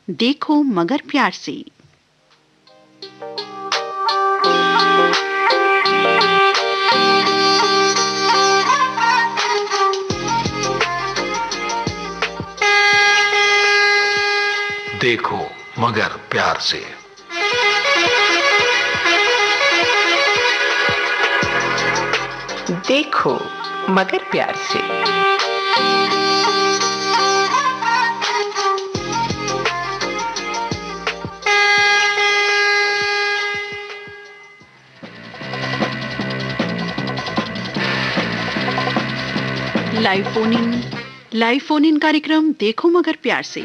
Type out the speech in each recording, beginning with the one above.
देखो मगर प्यार से। देखो मगर प्यार से। देखो मगर प्यार से। लाइव फोन इन कार्यक्रम देखो मगर प्यार से।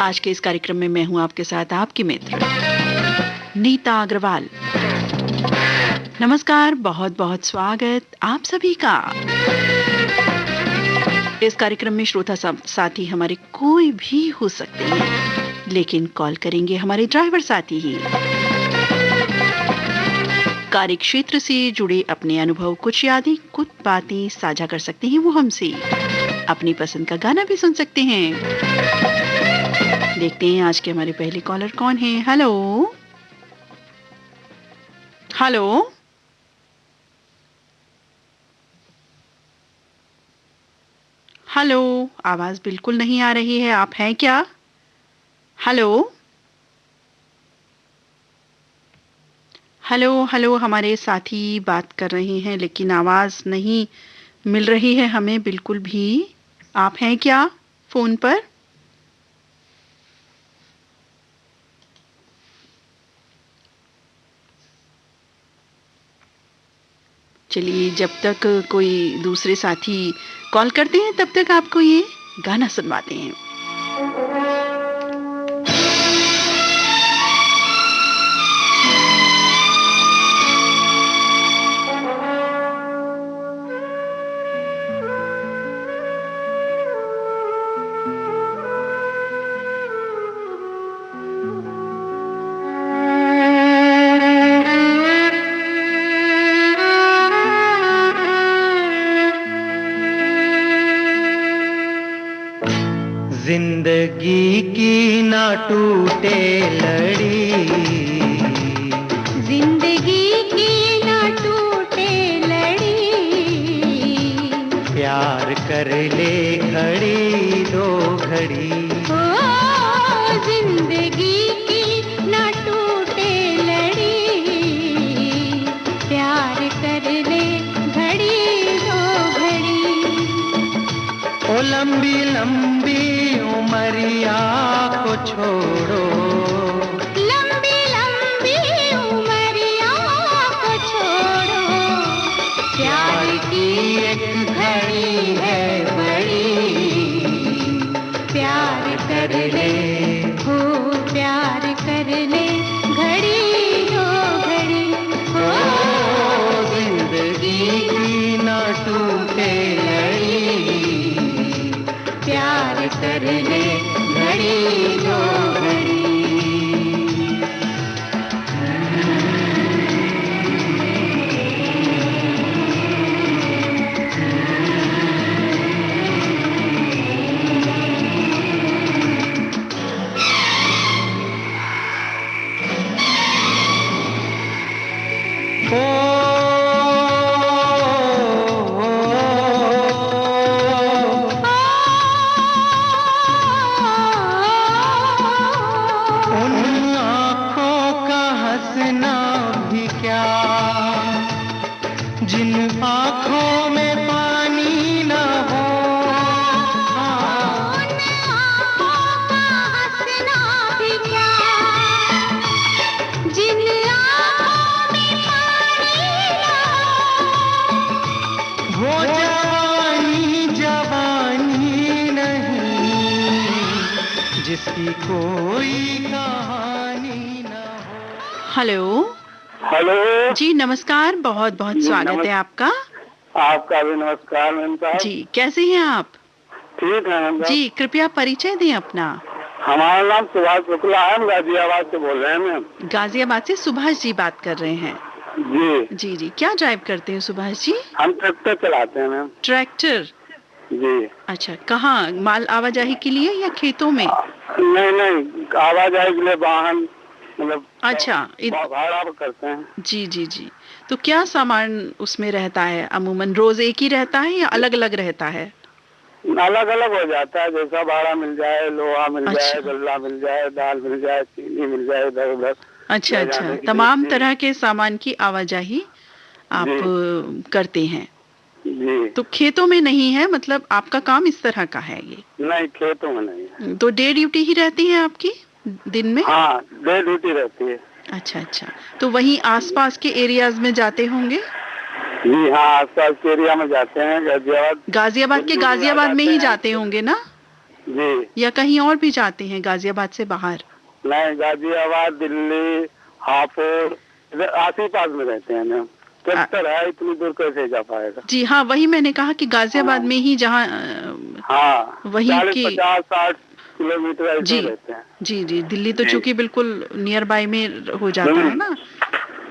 आज के इस कार्यक्रम में मैं हूं आपके साथ आपकी मित्र नीता अग्रवाल। नमस्कार, बहुत बहुत स्वागत आप सभी का। इस कार्यक्रम में श्रोता साथी हमारे कोई भी हो सकते हैं, लेकिन कॉल करेंगे हमारे ड्राइवर साथी ही। कार्य क्षेत्र से जुड़े अपने अनुभव, कुछ यादें, कुछ बातें साझा कर सकते हैं वो हमसे। अपनी पसंद का गाना भी सुन सकते हैं। देखते हैं आज के हमारे पहले कॉलर कौन है। हेलो हेलो हेलो, आवाज बिल्कुल नहीं आ रही है। आप हैं क्या? हेलो हेलो हेलो, हमारे साथी बात कर रहे हैं लेकिन आवाज नहीं मिल रही है हमें बिल्कुल भी। आप हैं क्या फोन पर? चलिए, जब तक कोई दूसरे साथी कॉल करते हैं तब तक आपको ये गाना सुनवाते हैं। जिंदगी की ना टूटे लड़ी, जिंदगी की ना टूटे लड़ी, प्यार कर ले घड़ी दो घड़ी। ओ जिंदगी की ना टूटे लड़ी, प्यार कर ले घड़ी दो घड़ी। ओ लंबी लंबी उमरिया को छोड़ो, लंबी लंबी उमरिया को छोड़ो, प्यार की एक घड़ी है बड़ी, प्यार कर ले, हो प्यार कर ले घड़ी दो घड़ी। ओ जिंदगी की ना टूटे लड़ी, प्यार कर ले घड़ी दो घड़ी। जिसकी कोई कहानी ना हो। हेलो हेलो जी, नमस्कार, बहुत बहुत स्वागत है आपका। आपका भी नमस्कार मैम साहब। जी, कैसे हैं आप? ठीक है मैम साहब। जी, कृपया परिचय दें अपना। हमारा नाम सुभाष शुक्ला है, हम गाजियाबाद से बोल रहे हैं मैम। गाजियाबाद से सुभाष जी बात कर रहे हैं। जी जी जी, क्या ड्राइव करते हैं सुभाष जी? हम ट्रैक्टर चलाते हैं मैम। ट्रैक्टर? जी। अच्छा, कहाँ माल आवाजाही के लिए या खेतों में? नहीं नहीं, आवाजाही के लिए वाहन, मतलब अच्छा, भाड़ा पर करते हैं। जी जी जी। तो क्या सामान उसमें रहता है अमूमन? रोज एक ही रहता है या अलग अलग रहता है? अलग अलग हो जाता है, जैसा भाड़ा मिल जाए, लोहा मिल जाए, अच्छा गल्ला मिल जाए, दाल मिल जाए, चीनी मिल जाए, इधर उधर अच्छा ले अच्छा, जाने के तमाम लिए। तरह के सामान की आवाजाही आप जी करते हैं। जी। तो खेतों में नहीं है, मतलब आपका काम इस तरह का है ये? नहीं, खेतों में नहीं है। तो डे ड्यूटी ही रहती है आपकी दिन में? हाँ, डे ड्यूटी रहती है। अच्छा अच्छा। तो वहीं आसपास के एरियाज में जाते होंगे? जी हाँ, आसपास के एरिया में जाते हैं, गाजियाबाद, गाजियाबाद के दिल्ली भी आ गाजियाबाद में जाते ही हैं। जाते होंगे ना, जी। या कहीं और भी जाते हैं गाजियाबाद से बाहर? नहीं, गाजियाबाद, दिल्ली, हापुड़, इधर आस ही पास में रहते हैं हम। ट्रैक्टर है, इतनी दूर कैसे जा पाएगा। जी हाँ, वही मैंने कहा कि गाजियाबाद हाँ में ही, जहाँ हाँ, वहीं 40, की। 50, 60 किलोमीटर ऐसे जी रहते हैं। जी जी, दिल्ली तो जी। चूंकि बिल्कुल नियर बाय में हो जाता है ना।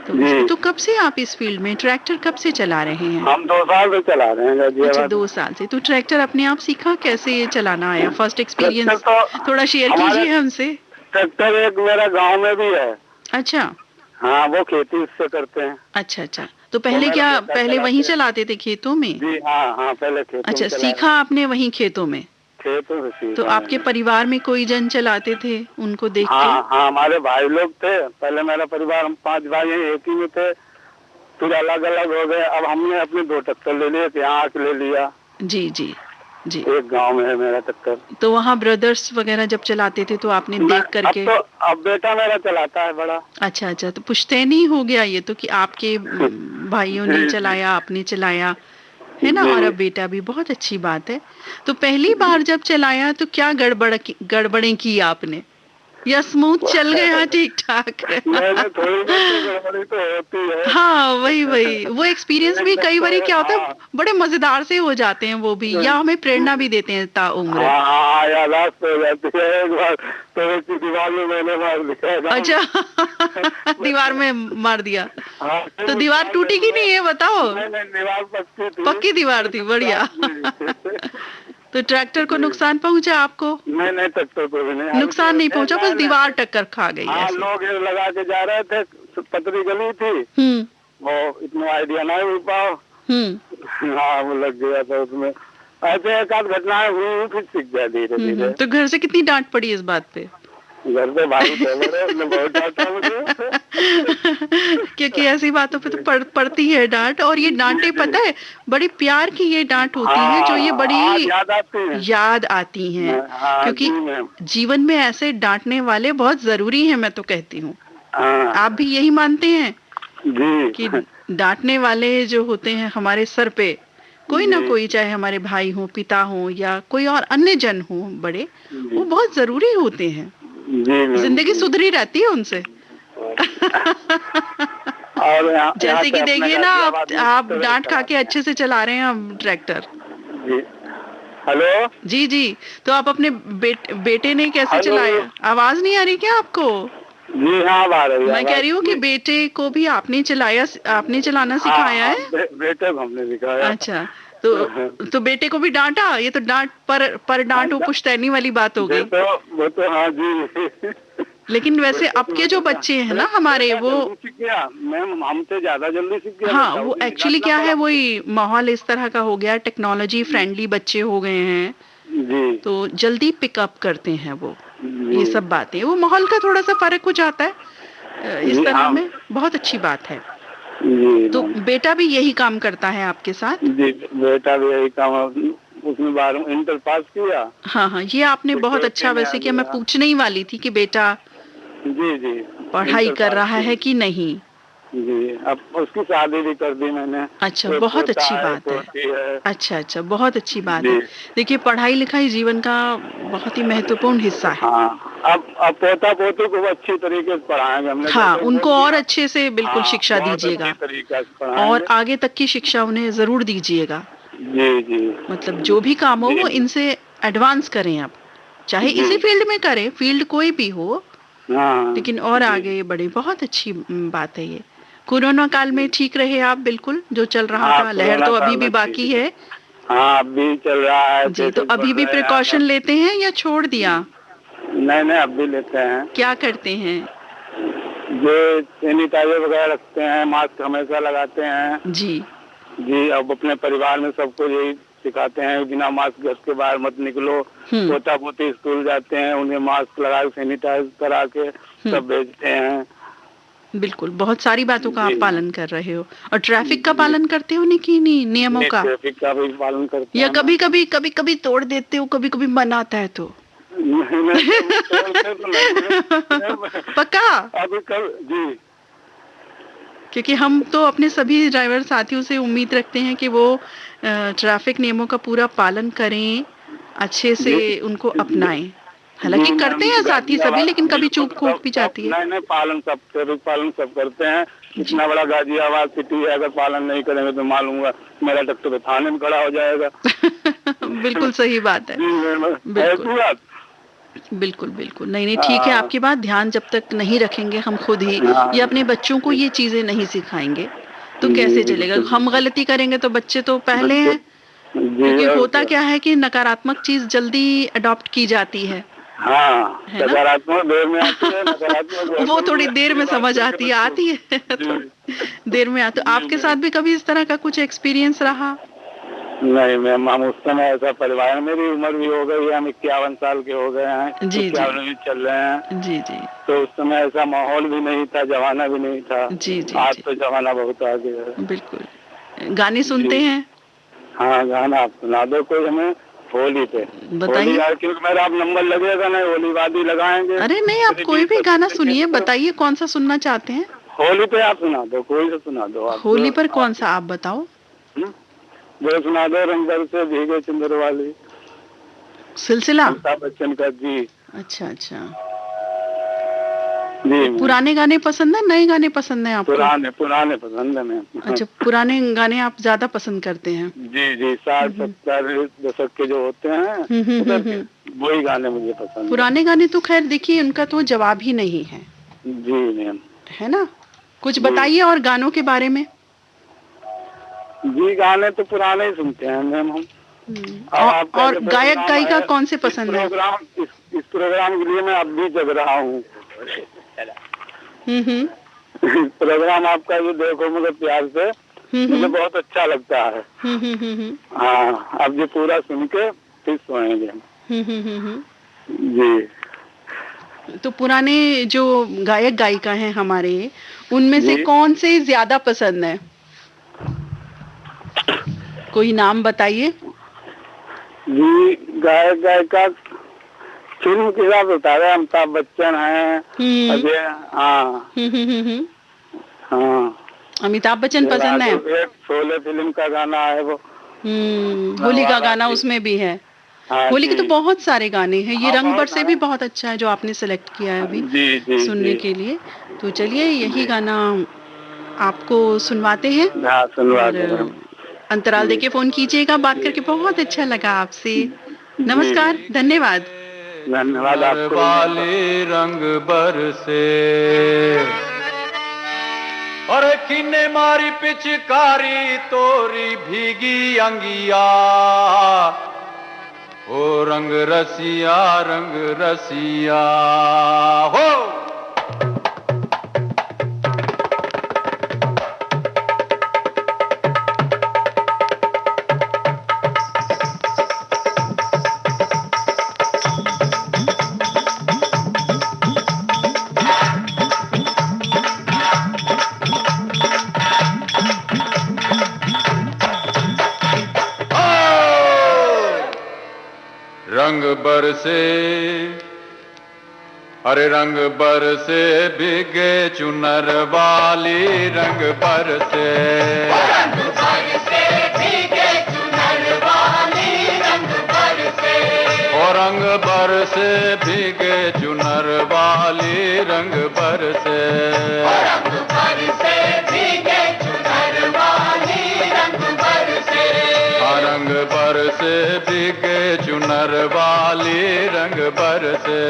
तो जी। तो कब से आप इस फील्ड में, ट्रैक्टर कब से चला रहे हैं? हम 2 साल से चला रहे हैं अच्छा, गाजियाबाद। 2 साल से। तो ट्रैक्टर अपने आप सीखा, कैसे चलाना आया, फर्स्ट ट्रैक्टर एक्सपीरियंस तो थोड़ा शेयर हमारे, कीजिए हमसे। ट्रैक्टर एक मेरा गांव में भी है। अच्छा हाँ, वो खेती उससे करते हैं। अच्छा अच्छा। तो वो पहले मेरा क्या, बेटा पहले चलाते वहीं हैं। चलाते थे खेतों में? जी हाँ हाँ, पहले खेतों में अच्छा, चलाया। सीखा आपने वहीं खेतों में? खेतों से तो सीखा आपके मैंने। परिवार में कोई जन चलाते थे उनको देख के? हाँ हाँ, हमारे भाई लोग थे। पहले मेरा परिवार, हम 5 भाई हैं, एक ही में थे। फिर अलग अलग हो गए। अब हमने अपने 2 ट्रैक्टर ले लिए, यहाँ आके ले लिया। जी जी जी। एक गांव में है मेरा ट्रैक्टर। तो वहाँ ब्रदर्स वगैरह जब चलाते थे तो आपने मैं देख करके? अब बेटा मेरा चलाता है, बड़ा। अच्छा अच्छा। तो पुश्तैनी हो गया ये तो, कि आपके भाइयों ने जी जी चलाया, आपने चलाया, है ना, और जी। अब बेटा भी, बहुत अच्छी बात है। तो पहली बार जब चलाया तो क्या गड़बड़ें की आपने, या स्मूथ चल गया ठीक ठाक? मैंने थोड़ी बहुत तो गड़बड़ी तो होती है। हाँ वही वही, वो एक्सपीरियंस भी एक कई बार दफ्तर, क्या होता है, हाँ बड़े मजेदार से हो जाते हैं वो भी, या हमें प्रेरणा भी देते हैं ताउम्र। हाँ हाँ, यादाश्त हो जाती है। एक बार तो एक की दीवार में मैंने मार दिया था। अच्छा दीवार में मार दिया? हाँ, तो दीवार टूटी कि नहीं, ये बताओ। नहीं नहीं, दीवार पक्की थी। पक्की दीवार थी, बढ़िया। तो ट्रैक्टर को नुकसान पहुंचा आपको? नहीं नहीं, ट्रैक्टर को भी नहीं, नुकसान नहीं पहुंचा, बस दीवार टक्कर खा गई हाँ, ऐसे? लोग ये लगा के जा रहे थे, पतली गली थी, हम्म वो इतना आइडिया नहीं हो पाओ। हाँ, वो लग गया था उसमें। ऐसे एक आध घटनाएं हुई, फिर सीख गया धीरे धीरे। तो घर से कितनी डांट पड़ी इस बात पे? घर पे भाई बोल रहे, उसने बहुत डांटा मुझे। क्योंकि ऐसी बातों पे तो पड़ती है डांट, और ये डांटे पता है बड़ी प्यार की ये डांट होती है, जो ये बड़ी याद आती है। याद आती हैं। हाँ, क्योंकि जी मैम। जीवन में ऐसे डांटने वाले बहुत जरूरी हैं, मैं तो कहती हूँ। हाँ आप भी यही मानते हैं जी कि डांटने वाले जो होते हैं हमारे सर पे, कोई ना जी। कोई, चाहे हमारे भाई हो, पिता हो, या कोई और अन्य जन हो बड़े, जी। वो बहुत जरूरी होते हैं। जी मैम, जिंदगी जी। सुधरी रहती है उनसे। और जैसे कि देखिए ना, आप तो डांट खा के अच्छे से चला रहे हैं अब ट्रैक्टर। जी। हेलो जी जी। तो आप अपने बेटे ने कैसे हेलो। चलाया? आवाज नहीं आ रही क्या आपको? जी हाँ, अब आ रही है। मैं कह रही हूँ कि बेटे को भी आपने चलाना सिखाया है? बेटे को हमने सिखाया। अच्छा, तो बेटे को भी डांटा? ये तो डांट पर डांट वो पुश्तैनी वाली बात हो गई। वो तो हाँ जी। लेकिन वैसे अब के जो बच्चे हैं ना हमारे, वो सीख गया मैम, हमसे ज्यादा जल्दी सीख गया। हाँ, वो एक्चुअली क्या है, वही माहौल इस तरह का हो गया, टेक्नोलॉजी फ्रेंडली बच्चे हो गए हैं, जी। तो जल्दी पिकअप करते हैं वो ये सब बातें। वो माहौल का थोड़ा सा फर्क हो जाता है इस तरह में, बहुत अच्छी बात है। जी। तो बेटा भी यही काम करता है आपके साथ? जी, बेटा भी यही काम, उसने 12वीं इंटर पास किया। हाँ हाँ, ये आपने बहुत अच्छा वैसे किया। मैं पूछने ही वाली थी कि बेटा जी जी पढ़ाई कर रहा है कि नहीं। जी, अब उसकी शादी भी कर दी मैंने। अच्छा, बहुत अच्छी बात है। अच्छा अच्छा, बहुत अच्छी बात है। देखिए, पढ़ाई लिखाई जीवन का बहुत ही महत्वपूर्ण हिस्सा है। हाँ, अब पोता पोती को अच्छी तरीके से पढ़ाएंगे हमने। हाँ, उनको और अच्छे से बिल्कुल शिक्षा बहुत दीजिएगा, अच्छी तरीके से पढ़ाएंगे। और आगे तक की शिक्षा उन्हें जरूर दीजिएगा। जी जी। मतलब जो भी काम हो वो इनसे एडवांस करें आप, चाहे इसी फील्ड में करें, फील्ड कोई भी हो, लेकिन और आगे बढ़े। बहुत अच्छी बात है ये। कोरोना काल में ठीक रहे आप, बिल्कुल जो चल रहा था, लहर तो अभी भी बाकी है, हाँ अभी चल रहा है। जी, तो अभी भी प्रिकॉशन लेते हैं या छोड़ दिया? नहीं नहीं, अब भी लेते हैं। क्या करते हैं? जो सैनिटाइजर वगैरह रखते हैं, मास्क हमेशा लगाते हैं। जी जी, अब अपने परिवार में सबको यही सिखाते हैं, बिना मास्क घर के बाहर मत निकलो। पोता पोती स्कूल जाते हैं, उन्हें मास्क लगा के सैनिटाइज करा के सब भेजते हैं। बिल्कुल, बहुत सारी बातों का आप पालन कर रहे हो। और ट्रैफिक का पालन करते हो नहीं नियमों का? ट्रैफिक का भी पालन करते या हैं। कभी कभी तोड़ देते हो, कभी कभी मन आता है तो? पक्का? अभी कल जी, क्योंकि हम तो अपने सभी ड्राइवर साथियों से उम्मीद रखते हैं कि वो ट्रैफिक नियमों का पूरा पालन करें, अच्छे से उनको अपनाएं। हालांकि करते हैं साथी सभी, लेकिन कभी चूक खूब भी जाती है। नहीं पालन सब, ट्रैफिक पालन सब करते हैं। इतना बड़ा गाजियाबाद सिटी है, अगर पालन नहीं करेंगे तो मालूम हुआ मेरा डॉक्टर थाने में खड़ा हो जाएगा। बिल्कुल सही बात है। बिल्कुल बिल्कुल, नहीं ठीक है आपकी बात। ध्यान जब तक नहीं रखेंगे हम खुद ही, या अपने बच्चों को ये चीजें नहीं सिखाएंगे तो कैसे चलेगा? हम गलती करेंगे तो बच्चे तो पहले हैं, क्योंकि होता क्या है कि नकारात्मक चीज जल्दी अडॉप्ट की जाती है। हाँ, सकारात्मक देर में आती है, नकारात्मक वो थोड़ी देर में समझ आती है देर में आती। आपके साथ भी कभी इस तरह का कुछ एक्सपीरियंस रहा? नहीं मैम, हम उस समय ऐसा परिवार, मेरी उम्र भी हो गई है, हम 51 साल के हो गए हैं। जी 51 भी चल रहे हैं। जी जी। तो उस समय ऐसा माहौल भी नहीं था, जमाना भी नहीं था। जी जी। आज तो जमाना बहुत आगे है। बिल्कुल। गाने सुनते हैं? हाँ, गाना आप सुना दो कोई हमें होली पे। बताइए। क्योंकि मेरा आप नंबर लगेगा नहीं, होली वादी लगाएंगे। अरे नहीं, आप कोई भी गाना सुनिए, बताइए कौन सा सुनना चाहते हैं। होली पे आप सुना दो, कोई सा सुना दो आप। होली पर कौन सा आप बताओ? जो सुना दो, रंग से भीगे चंद्र वाली, सिलसिला अमिताभ बच्चन का। जी अच्छा अच्छा जी। पुराने गाने पसंद है, नए गाने पसंद है आपको? पुराने पसंद है मैम। अच्छा, पुराने गाने आप ज्यादा पसंद करते हैं? जी जी, 60-70 दशक के जो होते हैं वही गाने मुझे पसंद। पुराने गाने तो खैर देखिए, उनका तो जवाब ही नहीं है। जी मैम। है ना? कुछ बताइए और गानों के बारे में। जी, गाने तो पुराने ही सुनते हैं मैम हम। और गायक गायिका कौन से पसंद है? इस प्रोग्राम के लिए मैं अब भी जग रहा हूँ। प्रोग्राम आपका ये देखो मगर प्यार से, मुझे बहुत अच्छा लगता है। हाँ, अब ये पूरा सुन के फिर सोएंगे। जी। तो पुराने जो गायक गायिका हैं हमारे, उनमें से कौन से ज्यादा पसंद है? कोई नाम बताइए। जी, गायक गायिका फिल्म के साथ बता रहे, अमिताभ बच्चन है, अजय। हाँ हाँ, अमिताभ बच्चन पसंद है। एक शोले फिल्म का गाना है वो, होली का गाना उसमें भी है। होली के तो बहुत सारे गाने हैं। ये रंग बरसे भी बहुत अच्छा है जो आपने सेलेक्ट किया है अभी सुनने के लिए। तो चलिए यही गाना आपको सुनवाते हैं। अंतराल देके फोन कीजिएगा। बात करके बहुत अच्छा लगा आपसे। नमस्कार, धन्यवाद। धन्यवाद आपको। वाले रंग बरसे और किन्ने मारी पिचकारी तोरी भीगी अंगिया, ओ रंग रसिया हो। रंग बरसे, अरे रंग बरसे भीगे चुनर वाली, रंग बरसे, रंग बरसे भीगे चुनर वाली, रंग बरसे, ओ रंग बरसे भीगे चुनर वाली, रंग बरसे, रंग बरसे भीगे चुनर वाली, रंग बरसे, रंग बरसे भीगे चुनर वाली, रंग बरसे।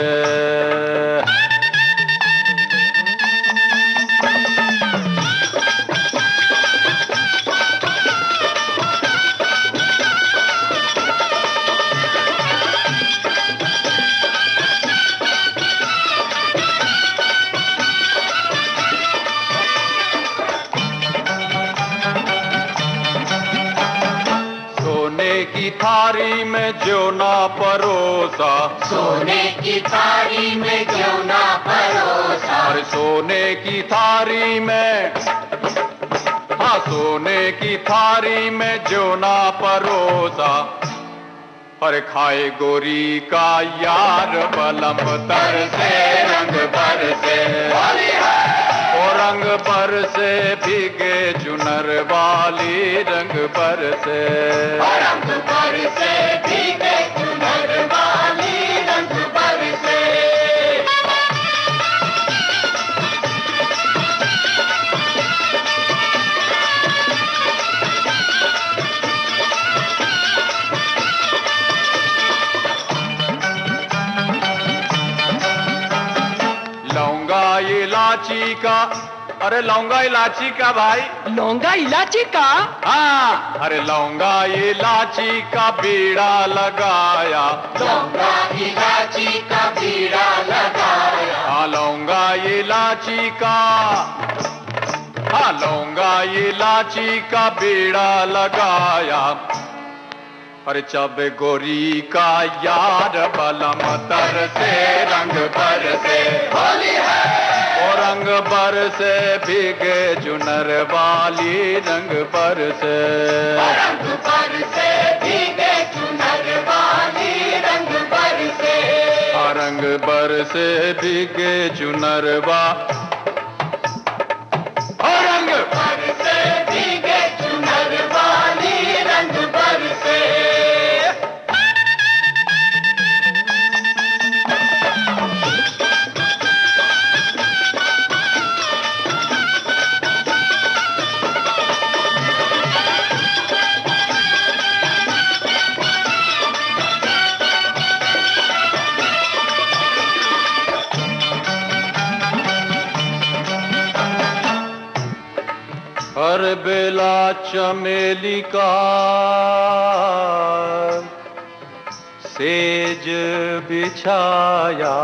परोसा, सोने की थाली में क्यों ना परोसा, अरे सोने की थाली में, हाँ सोने की थाली में जो ना परोसा, अरे खाए गोरी का यार बलम तर से रंग भर से, ओ रंग पर से भीगे चुनर वाली रंग पर से, रंग पर से भीगे चुनर वाली रंग पर से। लौंगा इलाची का, अरे लौंगा इलाची का भाई, लौंगा इलाची का, हाँ अरे लौंगा इलाची का बीड़ा लगाया, लौंगा इलाची का बीड़ा लगाया, हाँ लौंगा इलाची का, हाँ लौंगा इलाची का बीड़ा लगाया, अरे चब गोरी का यार बलम तर से रंग पर से, होली है और रंग पर से भीगे चुनर वाली रंग पर से, रंग पर से भीगे चुनर वाली रंग पर से, रंग पर से भीगे चुनर वा, रंग पर से भीगे चुनर वाली रंग पर से। हर बेला चमेली का सेज बिछाया,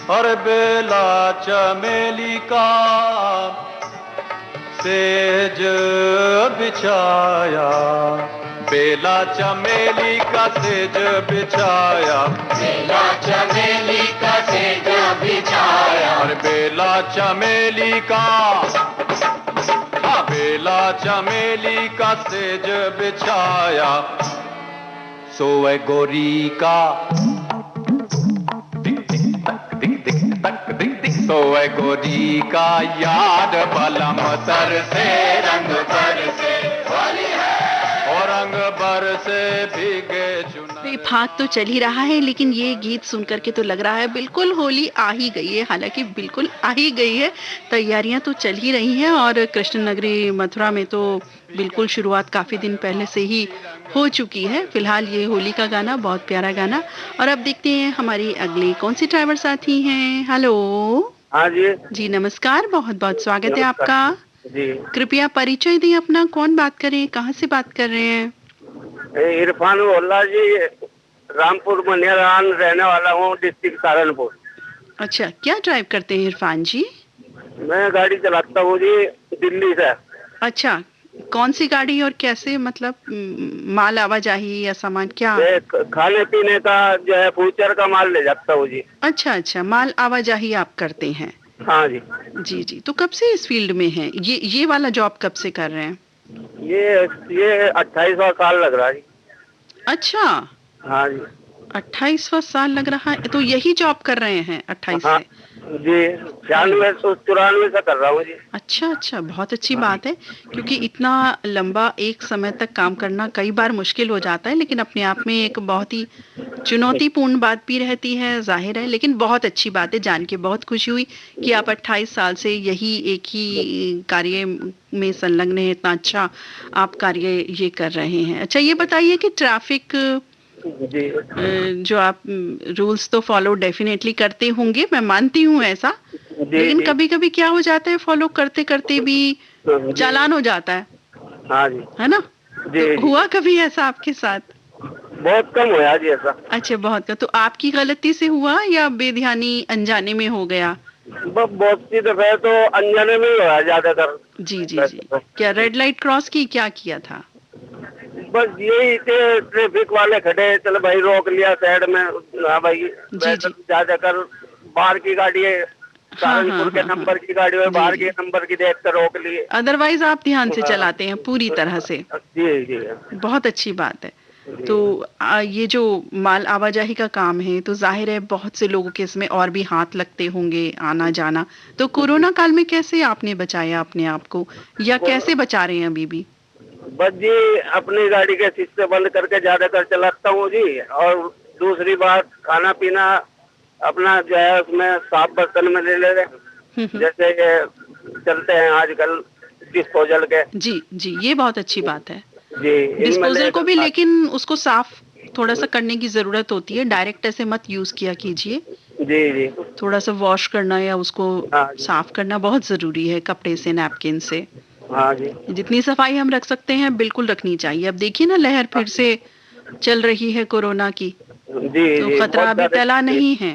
हर बेला चमेली का सेज बिछाया, बेला चमेली का सेज बिछाया, बेला चमेली का सेज बिछाया, और बेला चमेली का, हाँ बेला चमेली का सेज बिछाया, सोए गोरी का, सोए गोरी का याद बलम तर से रंग पर से, होली है और रंग पर से भीगे चुनर। भाग तो चल ही रहा है, लेकिन ये गीत सुन करके तो लग रहा है बिल्कुल होली आ ही गई है। हालांकि बिल्कुल आ ही गई है, तैयारियां तो चल ही रही हैं और कृष्ण नगरी मथुरा में तो बिल्कुल शुरुआत काफ़ी दिन पहले से ही हो चुकी है। फिलहाल ये होली का गाना, बहुत प्यारा गाना। और अब देखते हैं हमारी अगली कौन सी ड्राइवर साथी हैं। हेलो। हाँ जी। जी नमस्कार, बहुत बहुत स्वागत है आपका जी। कृपया परिचय दें अपना, कौन बात कर रहे हैं, कहाँ से बात कर रहे हैं? इरफान वोल्ला जी, रामपुर मनियारान रहने वाला हूँ, डिस्ट्रिक्ट सहारनपुर। अच्छा, क्या ड्राइव करते हैं इरफान जी? मैं गाड़ी चलाता हूँ जी, दिल्ली से। अच्छा, कौन सी गाड़ी और कैसे, मतलब माल आवाजाही या सामान क्या? खाने पीने का जो है फ्यूचर का माल ले जाता हूँ जी। अच्छा अच्छा, माल आवाजाही आप करते हैं? हाँ जी। जी जी, तो कब से इस फील्ड में हैं? ये वाला जॉब कब से कर रहे हैं? ये 28वां साल लग रहा है जी। अच्छा। हाँ जी। 28वां साल लग रहा है, तो यही जॉब कर रहे हैं 28 हाँ, से? जी 94 से कर रहा हूँ जी। अच्छा अच्छा, बहुत अच्छी बात है, क्योंकि इतना लंबा एक समय तक काम करना कई बार मुश्किल हो जाता है, लेकिन अपने आप में एक बहुत ही चुनौतीपूर्ण बात भी रहती है, जाहिर है। लेकिन बहुत अच्छी बात है, जान के बहुत खुशी हुई कि आप 28 साल से यही एक ही कार्य में संलग्न है। इतना अच्छा आप कार्य ये कर रहे हैं। अच्छा, ये बताइए कि ट्रैफिक जी। जो आप रूल्स तो फॉलो डेफिनेटली करते होंगे, मैं मानती हूँ ऐसा, लेकिन कभी कभी क्या हो जाता है, फॉलो करते करते भी चालान हो जाता है। हाँ जी। है ना? जी, तो हुआ कभी ऐसा आपके साथ? बहुत कम हुआ जी ऐसा। अच्छा, बहुत कम। तो आपकी गलती से हुआ या बेध्यानी अनजाने में हो गया? बहुत सी दफे तो अनजाने में ही हुआ ज्यादातर। जी जी जी। क्या रेड लाइट क्रॉस की, क्या किया था? बस यही थे, ट्रैफिक वाले खड़े, चलो भाई रोक लिया साइड में। हाँ भाई, जी। ज्यादातर बाहर की गाड़ी है, सहारनपुर के नंबर की गाड़ी है, बाहर के नंबर की देख कर रोक लिए। अदरवाइज आप ध्यान से चलाते हैं पूरी तरह से। जी जी। बहुत अच्छी बात है। तो ये जो माल आवाजाही का काम है, तो जाहिर है बहुत से लोगों के इसमें और भी हाथ लगते होंगे, आना जाना। तो कोरोना काल में कैसे आपने बचाया अपने आप को, या कैसे बचा रहे हैं अभी भी? बस जी, अपनी गाड़ी के शीशे बंद करके ज्यादातर चलाता हूँ जी। और दूसरी बात, खाना पीना अपना जो है उसमें साफ बर्तन में ले ले रहे, जैसे ये चलते हैं आजकल डिस्पोजल के। जी जी, ये बहुत अच्छी बात है जी। डिस्पोजल को भी, लेकिन उसको साफ थोड़ा सा करने की जरूरत होती है, डायरेक्ट ऐसे मत यूज किया कीजिए। जी जी। थोड़ा सा वॉश करना या उसको हाँ, साफ करना बहुत जरूरी है, कपड़े से, नैपकिन से। हाँ जी। जितनी सफाई हम रख सकते हैं बिल्कुल रखनी चाहिए। अब देखिए ना, लहर फिर से चल रही है कोरोना की, जी तो जी, खतरा बहुत अभी ज्यादा- टला नहीं है।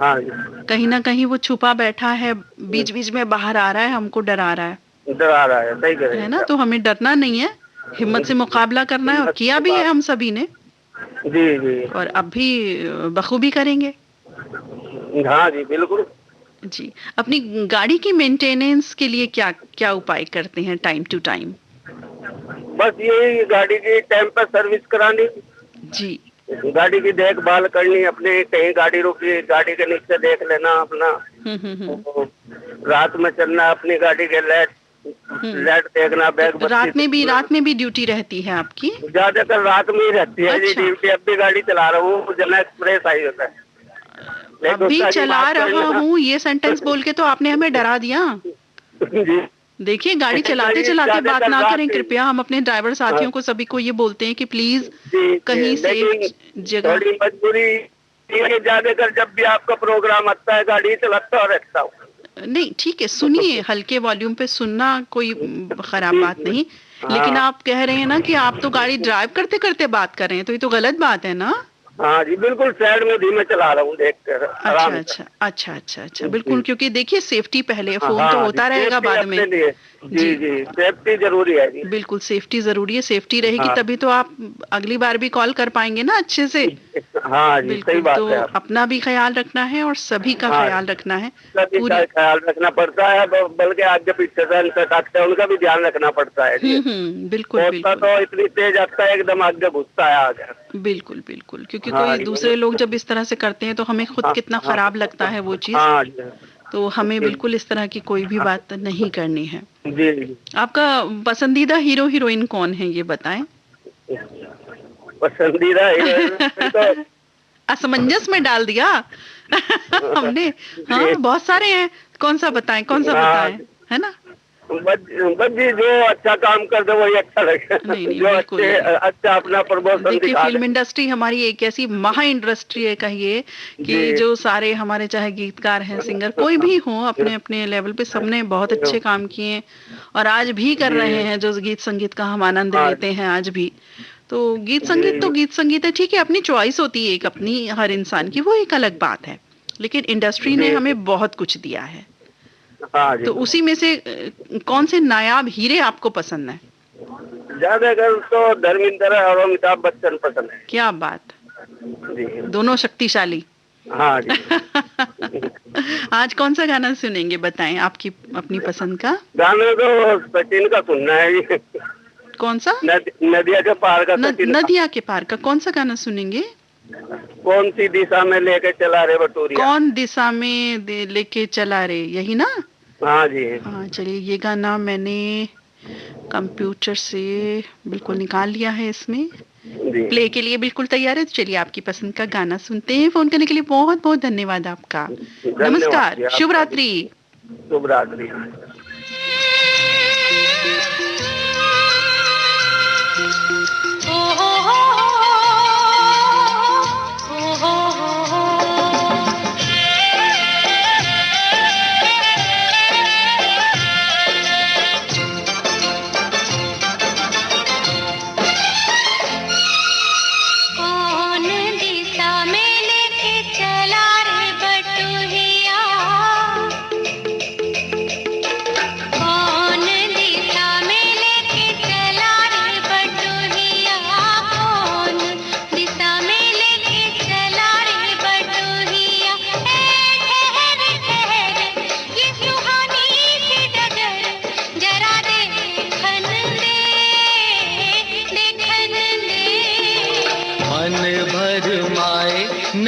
हाँ जी। कहीं ना कहीं वो छुपा बैठा है, बीच बीच में बाहर आ रहा है, हमको डरा रहा है, डरा रहा है, सही कह रहे है हैं ना? तो हमें डरना नहीं है, हिम्मत से मुकाबला करना है, और किया भी है हम सभी ने, जी जी। और अब भी बखूबी करेंगे। हाँ जी, बिल्कुल। जी। अपनी गाड़ी की मेंटेनेंस के लिए क्या क्या उपाय करते हैं टाइम टू टाइम? बस यही, गाड़ी की टाइम पर सर्विस करानी, जी। गाड़ी की देखभाल करनी, अपने कहीं गाड़ी रुकी, गाड़ी के नीचे देख लेना अपना। तो रात में चलना, अपनी गाड़ी के लाइट देखना, बैग रात में भी ड्यूटी रहती है आपकी? ज्यादातर रात में ही रहती है जी अच्छा। ड्यूटी। अब भी गाड़ी चला रहा हूँ, जना एक्सप्रेस आई होता है। लेकिन अभी उसका चला बात रहा करना- हूँ, ये सेंटेंस बोल के तो आपने हमें डरा दिया। जी। देखिए, गाड़ी चलाते चलाते बात ना करें कृपया। हम अपने ड्राइवर साथियों को सभी को ये बोलते हैं कि प्लीज जी, कहीं लेकिन सेफ जगह। थोड़ी मजबूरी ये, ज्यादातर जब भी आपका प्रोग्राम आता है गाड़ी चलाता और रखता हूँ। नहीं, ठीक है, सुनिए, हल्के वॉल्यूम पे सुनना कोई खराब बात नहीं, लेकिन आप कह रहे हैं ना कि आप तो गाड़ी ड्राइव करते करते बात कर रहे हैं, तो ये तो गलत बात है ना? हाँ जी, बिल्कुल साइड में धीमे चला रहा हूँ देख कर, आराम से। अच्छा, बिल्कुल, क्योंकि देखिए सेफ्टी पहले, फोन तो होता रहेगा बाद में। जी जी, सेफ्टी जरूरी है जी। बिल्कुल, सेफ्टी जरूरी है, सेफ्टी रहेगी तभी तो आप अगली बार भी कॉल कर पाएंगे ना अच्छे से। हाँ जी, सही बात तो है। अपना भी ख्याल रखना है और सभी का ख्याल रखना है। सभी का ख्याल रखना पड़ता है, बल्कि आगे पीछे से अनसट उनका भी ध्यान रखना पड़ता है जी। बिल्कुल होता बिल्कुल तो इतनी तेज आता है, एकदम आगे घुसता है आगे। बिल्कुल बिल्कुल, क्योंकि हाँ कोई जी, दूसरे लोग जब इस तरह से करते हैं तो हमें खुद कितना खराब लगता है वो चीज। हाँ जी। तो हमें बिल्कुल इस तरह की कोई भी बात नहीं करनी है। जी जी। आपका पसंदीदा हीरो हीरोइन कौन है, ये बताएं? पसंदीदा हीरो तो असमंजस में डाल दिया हमने। हाँ, बहुत सारे हैं, कौन सा बताएं, है ना? बस जी, जो अच्छा काम कर दे वही अच्छा लगे। नहीं, जो बिल्कुल अच्छे अच्छा अपना प्रमोशन देखिए, दिखा फिल्म दे। इंडस्ट्री हमारी एक ऐसी महा इंडस्ट्री है, कहिए कि जी। जो सारे हमारे चाहे गीतकार हैं, सिंगर कोई भी हो, अपने अपने लेवल पे सबने बहुत अच्छे काम किए हैं और आज भी कर रहे हैं, जो गीत संगीत का हम आनंद लेते हैं आज भी। तो गीत संगीत है, ठीक है, अपनी चॉइस होती है एक अपनी हर इंसान की, वो एक अलग बात है, लेकिन इंडस्ट्री ने हमें बहुत कुछ दिया है। हाँ जी। तो उसी में से कौन से नायाब हीरे आपको पसंद है? ज्यादातर तो धर्मेंद्र और अमिताभ बच्चन पसंद है क्या बात, जी। दोनों शक्तिशाली। हाँ जी। आज कौन सा गाना सुनेंगे, बताएं आपकी अपनी पसंद का। गाने तो सचिन का सुनना है जी। कौन सा? नदिया के पार का सचिन का। नदिया के पार का कौन सा गाना सुनेंगे? कौन सी दिशा में लेके चला रे बटोरिया। कौन दिशा में लेके चला रे, यही ना? हाँ जी। हाँ, चलिए, ये गाना मैंने कंप्यूटर से बिल्कुल निकाल लिया है, इसमें जी। प्ले के लिए बिल्कुल तैयार है। तो चलिए, आपकी पसंद का गाना सुनते हैं। फोन करने के लिए बहुत बहुत धन्यवाद आपका। नमस्कार, शुभ रात्रि। शुभ रात्रि। कौन दिशा में लेके चला रे बटुहिया,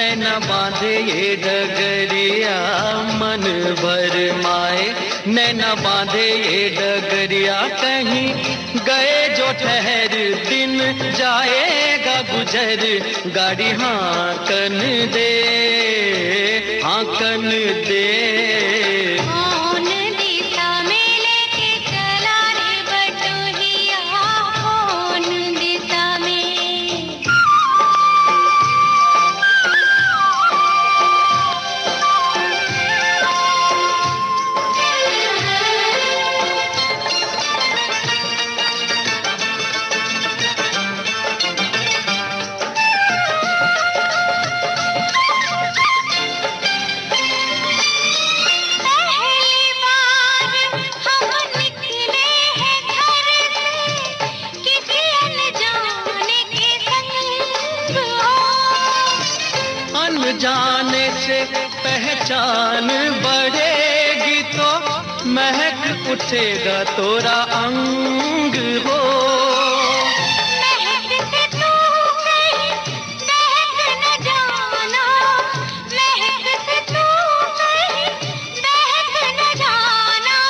नैना बांधे ये डगरिया मन भर माए, नैना बांधे ये डगरिया कहीं गए जो ठहर दिन जाएगा गुजर, गाड़ी हांकन दे हांकन दे। कौन दिशा में लेके चला रे बटोहिया, कौन दिशा में। पहली बार हम निकले हैं घर से, किसी अनजाने के संग हो। अनजाने से पहचान बढ़ेगी तो महक उठेगा तोरा अंग हो। महक से तू कहीं बहक न जाना, महक से तू कहीं बहक न जाना,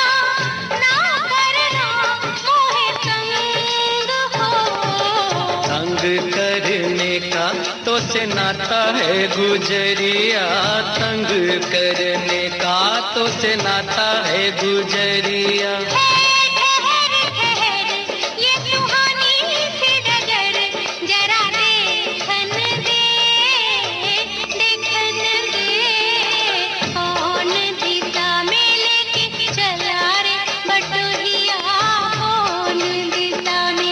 ना करना मोहे संग हो। संग करने का तो से नाता है गुजरिया, संग करने का तो से नाता है गुजरिया। ठहर ठहर ये सुहानी सी डगर, जरा देखन दे देखन दे। कौन दिशा में लेके चला रे बटोहिया, कौन दिशा में।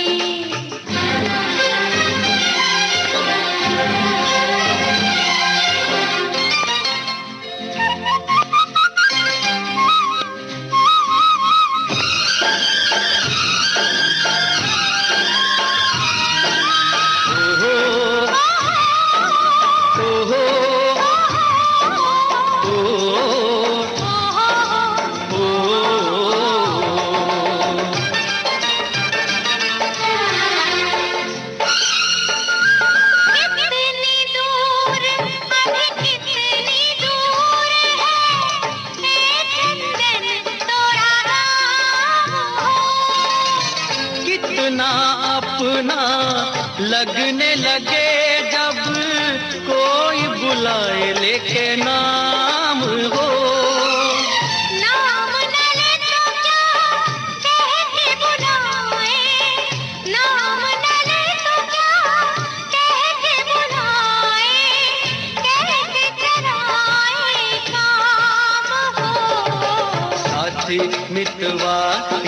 कितनी दूर अभी कितनी दूर है, ए चंदन तोरा राम हो। कितना अपना लगने लगे जब कोई बुलाए लेके नाम हो। नाम न ले तो क्या कह के बुलाए, नाम न ले तो क्या कह के बुलाए, कैसे कराए काम हो। साथी मितवा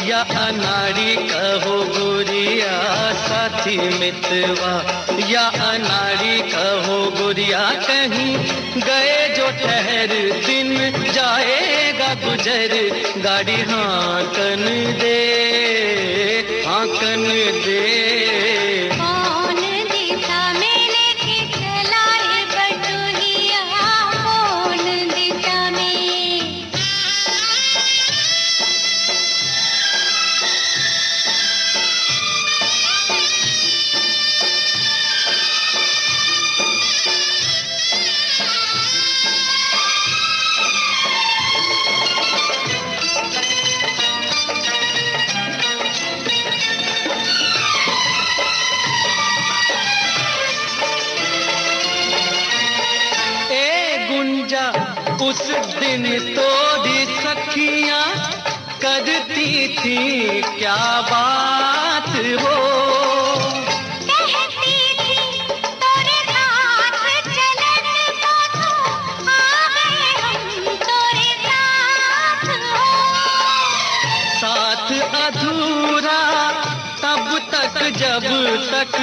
या अनाड़ी कहो गुरिया, साथी मितवा या अनाड़ी कहो गुरिया, कहीं गए जो ठहर दिन जाएगा गुजर, गाड़ी हांकन दे हांकन दे। कौन दिशा में लेके चला रे बटोहिया, कौन दिशा में। ए गुंजा उस दिन तोरी सखियां करती थी क्या बात हो। कहती थी तोरे साथ चलन को तो आ गए हम तोरे साथ हो। साथ अधूरा तब तक जब तक,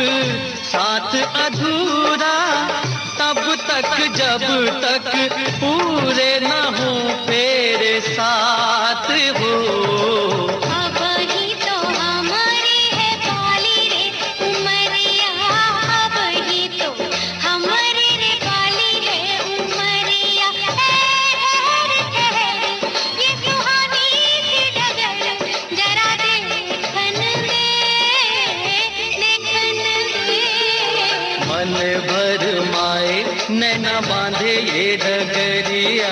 साथ अधूरा तब तक जब तक पूरे न हो तेरे साथ हो। अब ही तो हमारी है बाली रे उमरिया, अब ही तो हमारी रे बाली है उमरिया। ठहर ठहर ये सुहानी सी डगर, जरा देखन दे देखन दे। मन भर माए नैना नैना बांधे ये डगरिया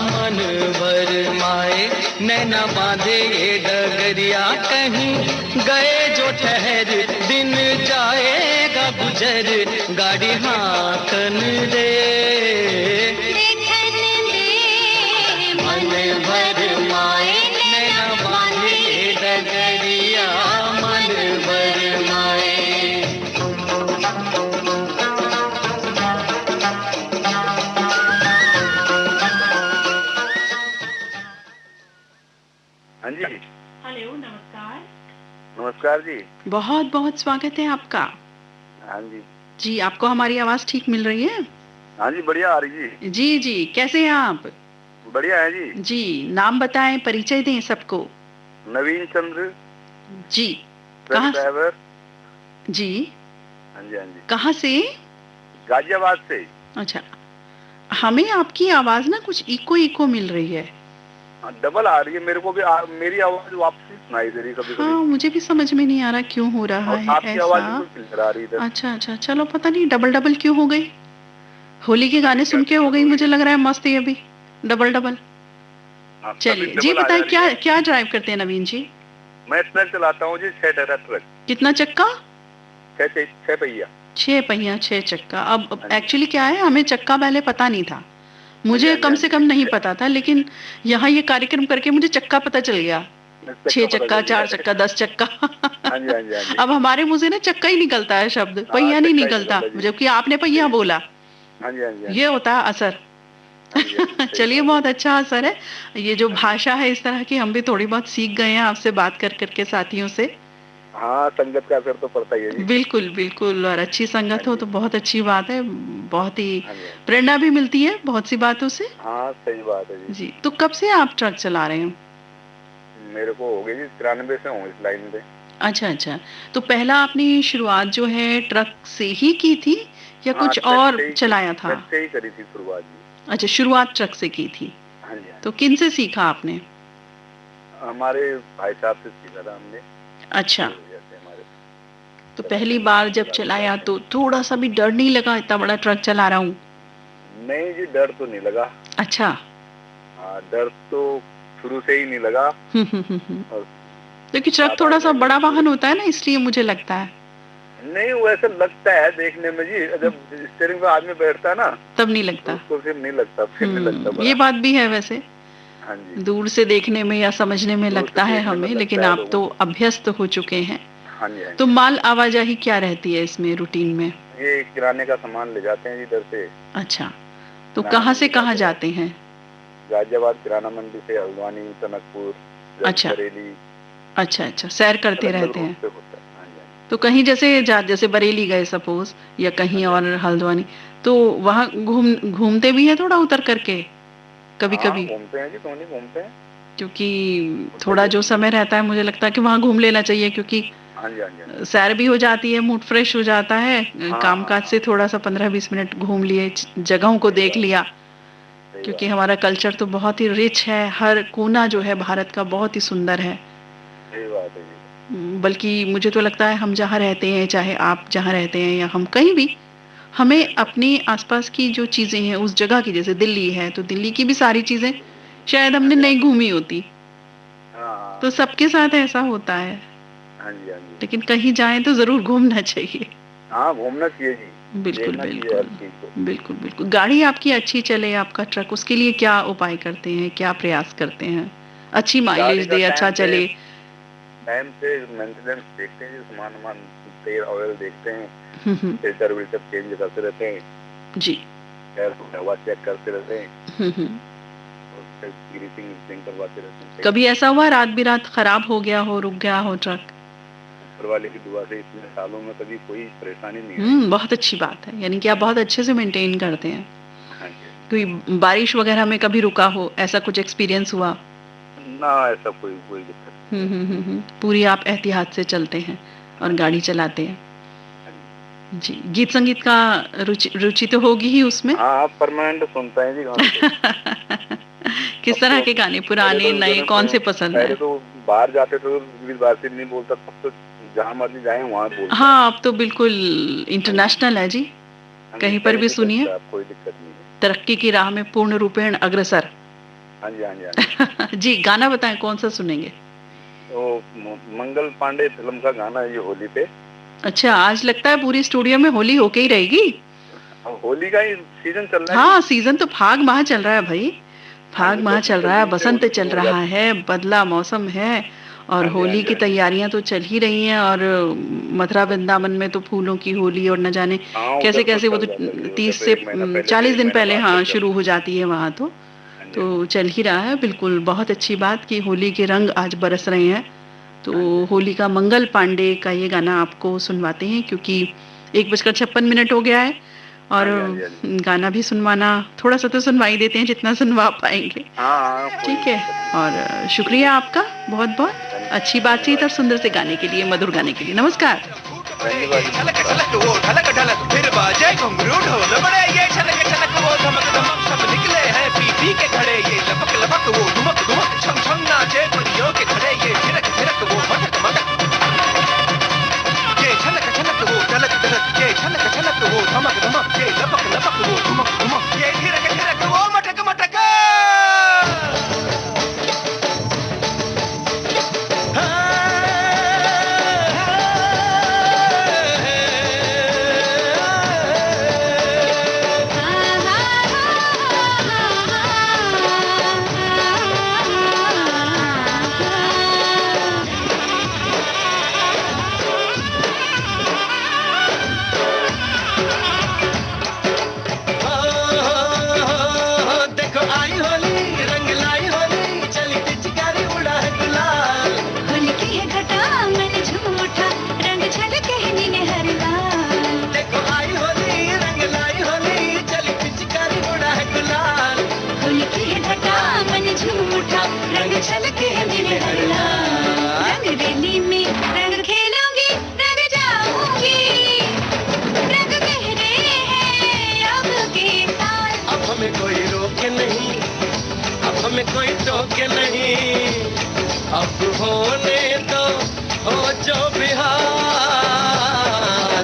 मन भर माए, नैना बांधे ये डगरिया कहीं गए जो ठहर, दिन जाएगा गुजर, गाड़ी हाकन दे देखन दे मन भर माए, नैना बांधे ये डगरिया मन भर माए। हाँ जी, हेलो, नमस्कार। नमस्कार जी। बहुत बहुत स्वागत है आपका। हाँ जी। जी, आपको हमारी आवाज ठीक मिल रही है? हाँ जी, बढ़िया आ रही जी। जी जी, कैसे हैं आप? बढ़िया है जी। जी, नाम बताएं, परिचय दें सबको। नवीन चंद्र जी, ट्रक कहाँ? ड्राइवर। जी, हाँ जी, हाँ जी। कहाँ से? गाजियाबाद से। अच्छा, हमें आपकी आवाज ना कुछ इको इको मिल रही है। डबल आ रही है मेरे को भी, मेरी आवाज वापसी सुनाई दे रही है कभी हाँ, कभी, मुझे भी समझ में नहीं आ रहा क्यों हो रहा और है आपकी आवाज ऐसा। बिल्कुल क्लियर आ रही है। अच्छा अच्छा, चलो पता नहीं डबल डबल क्यों हो गई। होली के गाने सुन के हो गई, मुझे लग रहा है मस्त ये भी डबल डबल। चलिए जी, बताइए क्या क्या ड्राइव करते हैं नवीन जी? मैं ट्रक चलाता हूँ जी, 6 टायर ट्रक। कितना चक्का? 6 पहिया। 6 पहिया 6 चक्का। अब एक्चुअली क्या है, हमें चक्का पहले पता नहीं था, मुझे कम से कम नहीं पता था, लेकिन यहाँ ये कार्यक्रम करके मुझे चक्का पता चल गया। 6 चक्का, 4 चक्का, 10 चक्का। हाँ जी, हाँ जी, हाँ जी। अब हमारे मुंह से ना चक्का ही निकलता है शब्द, पहिया नहीं निकलता, जबकि आपने पहिया बोला। हाँ जी, हाँ जी। ये होता है असर। चलिए, बहुत अच्छा असर है। ये जो भाषा है इस तरह की, हम भी थोड़ी बहुत सीख गए हैं आपसे बात कर करके, साथियों से। हाँ, संगत का असर तो पड़ता ही है जी। बिल्कुल बिल्कुल, और अच्छी संगत हो तो बहुत अच्छी बात है, बहुत ही प्रेरणा भी मिलती है बहुत सी बातों से। हाँ, सही बात है जी। जी, तो कब से आप ट्रक चला रहे हैं? मेरे को हो गई जी, 93 से हूँ इस लाइन पे। अच्छा अच्छा, तो पहला आपने शुरुआत जो है ट्रक से ही की थी या कुछ ट्रक और से ही चलाया था? ट्रक से ही करी थी शुरुआत जी। अच्छा, शुरुआत ट्रक से की थी। हाँ जी, हाँ तो किन से सीखा आपने? जी। हमारे भाई साहब से सीखा था हमने। अच्छा, जैसे हमारे तो पहली बार जब चलाया तो थोड़ा सा भी डर नहीं लगा, इतना बड़ा ट्रक चला रहा हूँ? नहीं जी, डर तो नहीं लगा। अच्छा। हाँ, डर तो शुरू से ही नहीं लगा। और क्योंकि ट्रक थोड़ा सा बड़ा वाहन होता है ना, इसलिए मुझे लगता है। नहीं, वैसे लगता है देखने में जी, जब स्टीयरिंग पे आदमी बैठता है ना तब नहीं लगता, तो फिर नहीं लगता, फिर नहीं लगता। ये बात भी है वैसे। हाँ जी, दूर से देखने में या समझने में लगता है हमें, लेकिन आप तो अभ्यस्त हो चुके हैं। हाँ जी, हाँ तो माल आवाजाही क्या रहती है इसमें रूटीन में? ये किराने का सामान ले जाते हैं इधर से। अच्छा, तो कहाँ से कहाँ जाते हैं? गाजियाबाद किराना मंडी से हल्द्वानी, टनकपुर, अच्छा। बरेली। अच्छा अच्छा, सैर करते रहते हैं। हाँ जी। तो कहीं जैसे बरेली गए सपोज, या कहीं और हल्द्वानी, तो वहाँ घूमते भी है थोड़ा उतर करके कभी कभी? घूमते हैं जी, क्यों नहीं घूमते हैं। क्योंकि थोड़ा जो समय रहता है, मुझे लगता है कि वहाँ घूम लेना चाहिए, क्योंकि हाँ जी, हाँ जी। सैर भी हो जाती है, मूड फ्रेश हो जाता है, कामकाज से थोड़ा सा 15-20 मिनट घूम लिए, जगहों को देख लिया। क्योंकि हमारा कल्चर तो बहुत ही रिच है, हर कोना जो है भारत का बहुत ही सुंदर है। सही बात है जी। बल्कि मुझे तो लगता है हम जहाँ रहते हैं, चाहे आप जहाँ रहते हैं या हम कहीं भी, हमें अपने आसपास की जो चीजें हैं उस जगह की, जैसे दिल्ली है तो दिल्ली की भी सारी चीजें शायद हमने नहीं घूमी होती। तो सबके साथ ऐसा होता है। हाँ जी, हाँ जी। लेकिन कहीं जाएं तो जरूर घूमना चाहिए। हाँ, घूमना चाहिए जी। बिल्कुल बिल्कुल बिल्कुल बिल्कुल। गाड़ी आपकी अच्छी चले, आपका ट्रक, उसके लिए क्या उपाय करते हैं, क्या प्रयास करते हैं? अच्छी माइलेज दे, अच्छा चले। टाइम से मेंटेनेंस देखते हैं, सामान तेल ऑयल देखते हैं, फिल्टर विल्टर चेंज करते रहते हैं जी, हवा चेक करते रहते हैं, ग्रीसिंग करवाते रहते हैं। कभी ऐसा हुआ रात बिरात खराब हो गया हो, रुक गया हो ट्रक? ऊपर वाले की दुआ से इतने सालों में कभी कोई परेशानी नहीं है। बहुत अच्छी बात है, यानी कि आप बहुत अच्छे से मेंटेन करते हैं। हाँ जी। कोई बारिश वगैरह में कभी रुका हो, ऐसा कुछ एक्सपीरियंस हुआ? ना, ऐसा कोई दिक्कत। पूरी आप एहतियात से चलते हैं और गाड़ी चलाते हैं। जी, गीत संगीत का रुचि तो होगी ही उसमें। हाँ, परमानेंट सुनता है जी गाने। किस तरह के गाने, पुराने नए, कौन से पसंद है? पहले तो बाहर जाते तो बात नहीं बोलता, तब तो जहाँ मर्जी जाए वहाँ बोलता। हाँ, अब तो बिल्कुल इंटरनेशनल है जी, कहीं पर भी सुनिए, कोई दिक्कत नहीं है। तरक्की की राह में पूर्ण रूपेण अग्रसर। हाँ जी, हाँ जी, हाँ जी। जी, गाना बताएं कौन सा सुनेंगे? तो मंगल पांडे फिल्म का गाना है ये होली पे। अच्छा, आज लगता है पूरी स्टूडियो में होली होके ही रहेगी। होली का ही सीजन चल रहा है। हाँ, सीजन तो फाग माह चल रहा है भाई, फाग माह चल रहा है, बसंत चल रहा है, बदला मौसम है और होली की तैयारियां तो चल ही रही हैं। और मथुरा वृंदावन में तो फूलों की होली और न जाने कैसे कैसे वो तो 30 से 40 दिन पहले हाँ शुरू हो जाती है वहाँ तो चल ही रहा है। बिल्कुल, बहुत अच्छी बात कि होली के रंग आज बरस रहे हैं। तो होली का मंगल पांडे का ये गाना आपको सुनवाते हैं क्योंकि 1:56 हो गया है और गाना भी सुनवाना थोड़ा सा तो सुनवाई देते हैं जितना सुनवा पाएंगे। ठीक है, और शुक्रिया आपका बहुत बहुत, अच्छी बातचीत और सुंदर से गाने के लिए, मधुर गाने के लिए। नमस्कार। छलक छलक वो ढलक ढलक फिर बाजे घुंघरू ढोल बड़े, ये छलक छलक वो धमक धमक सब निकले हैं पी के खड़े, ये लपक लपक वो धुमक धुमक छम छम नाचे परियों के खड़े, ये थिरक थिरक वो मटक मटक, ये छलक छलक वो ढलक ढलक, ये छलक छलक वो धमक धमक, ये लपक लपक वो धुमक धुमक, ये थिरक थिरक वो मटक मटक। कोई टोके नहीं, अब होने दो हो जो बिहार।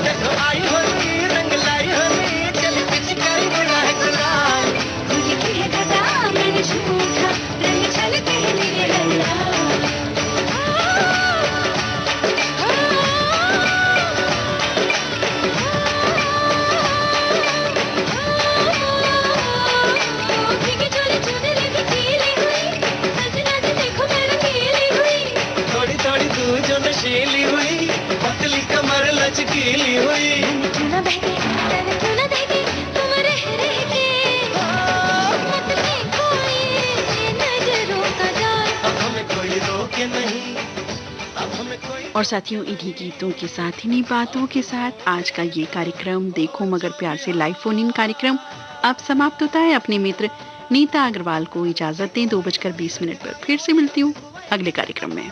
देखो आई होली रंग लाई होली, चली पिचकारी गुलाल गुलाल, होली की है गदा मैंने झूठा रंग छलके नीले लाल। नशीली हुई पतली कमर लचकीली हुई, क्यों ना बहके क्यों ना दहके तुम रह रह के मत देखो ये नजरों का जाल, अब हमें कोई रोके नहीं, अब हमें कोई। और साथियों, इन्हीं गीतों के साथ, इन्हीं बातों के साथ आज का ये कार्यक्रम देखो मगर प्यार से लाइव फोन इन कार्यक्रम अब समाप्त होता है। अपने मित्र नीता अग्रवाल को इजाजत दें। 2:20 पर फिर से मिलती हूँ अगले कार्यक्रम में।